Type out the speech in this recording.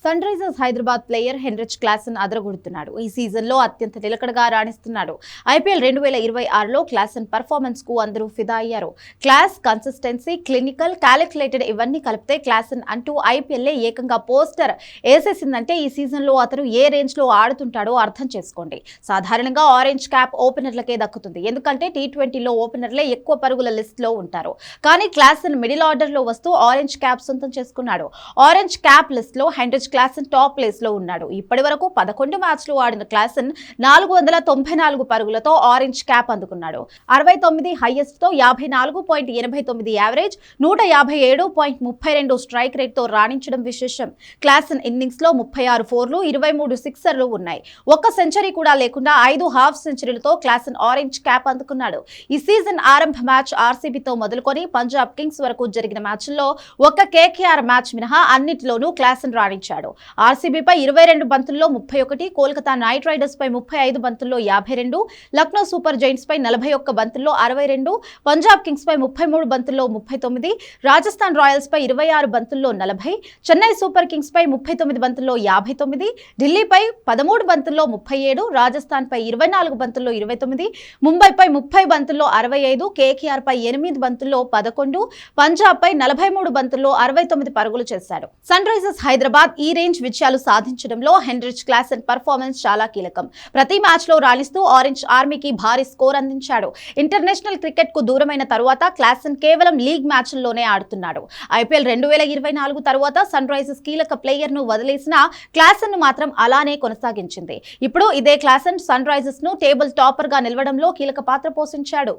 Sun Risers Hyderabad player Heinrich Klaasen అదరగొడుతున్నాడు. ఈ సీజన్లో అత్యంత నిలకడగా రాణిస్తున్నాడు. ఐపీఎల్ 2026లో క్లాసన్ పర్ఫార్మెన్స్ కు అందరూ ఫిదా అయ్యారు. క్లాస్, కన్సిస్టెన్సీ, క్లినికల్, క్యాలిక్యులేటెడ్ ఇవన్నీ కలిపితే క్లాసన్ అంటూ ఐపీఎల్ ఏకంగా పోస్టర్ వేసేసిందంటే ఈ సీజన్లో అతను ఏ రేంజ్ లో ఆడుతుంటాడో అర్థం చేసుకోండి. సాధారణంగా ఆరెంజ్ క్యాప్ ఓపెనర్లకే దక్కుతుంది. ఎందుకంటే T20లో ఓపెనర్లే ఎక్కువ పరుగుల లిస్ట్ లో ఉంటారు. కానీ క్లాసన్ మిడిల్ ఆర్డర్ లో వస్తూ ఆరెంజ్ క్యాప్ సొంతం చేసుకున్నాడు. ఆరెంజ్ క్యాప్ లిస్ట్ లో హెన్రిచ్ క్లాసన్ టాప్ ప్లేస్ లో ఉన్నాడు. ఇప్పటి వరకు 11 మ్యాచ్లు ఆడిన క్లాసన్ 494 పరుగులతో ఆరెంజ్ క్యాప్ అందుకున్నాడు. 69 హైయెస్ట్ తో 54.89 యావరేజ్, 157.32 స్ట్రైక్ రేట్ తో రాణించడం విశేషం. క్లాసన్ ఇన్నింగ్స్ లో 36 ఫోర్లు, 23 సిక్సర్లు ఉన్నాయి. ఒక్క సెంచరీ కూడా లేకుండా 5 హాఫ్ సెంచరీలతో క్లాసన్ ఆరెంజ్ క్యాప్ అందుకున్నాడు. ఈ సీజన్ ఆరంభ మ్యాచ్ ఆర్సీబీతో మొదలుకొని పంజాబ్ కింగ్స్ వరకు జరిగిన మ్యాచ్ల్లో ఒక్క కేకేఆర్ మ్యాచ్ మినహా అన్నిటిలోనూ క్లాసన్ రాణించాడు. ఆర్సీబీపై 22 బంతుల్లో 31, కోల్కతా నైట్ రైడర్స్ పై 35 బంతుల్లో 52, లక్నో సూపర్ జైంట్స్ పై 41 బంతుల్లో 62, పంజాబ్ కింగ్స్ పై 33 బంతుల్లో 39, రాజస్థాన్ రాయల్స్ పై 26 బంతుల్లో 40, చెన్నై సూపర్ కింగ్స్ పై 39 బంతుల్లో 59, ఢిల్లీపై 13 బంతుల్లో 37, రాజస్థాన్ పై 24 బంతుల్లో 29, ముంబైపై 30 బంతుల్లో 65, కేకేఆర్ పై 8 బంతుల్లో 11, పంజాబ్ పై 43 బంతుల్లో 69 పరుగులు చేశాడు. సన్ రైజర్స్ హైదరాబాద్ ఈ రేంజ్ విజయాలు సాధించడంలో హెన్రిచ్ క్లాసన్ పర్ఫార్మెన్స్ చాలా కీలకం. ప్రతి మ్యాచ్ లో రాణిస్తూ ఆరెంజ్ ఆర్మీకి భారీ స్కోర్ అందించాడు. ఇంటర్నేషనల్ క్రికెట్ కు దూరమైన తరువాత క్లాసన్ కేవలం లీగ్ మ్యాచ్ల్లోనే ఆడుతున్నాడు. ఐపీఎల్ 2024 తరువాత సన్ రైజర్స్ కీలక ప్లేయర్ ను వదిలేసిన క్లాసన్ ను మాత్రం అలానే కొనసాగించింది. ఇప్పుడు ఇదే క్లాసన్ సన్ రైజర్స్ ను టేబుల్ టాపర్ గా నిలవడంలో కీలక పాత్ర పోషించాడు.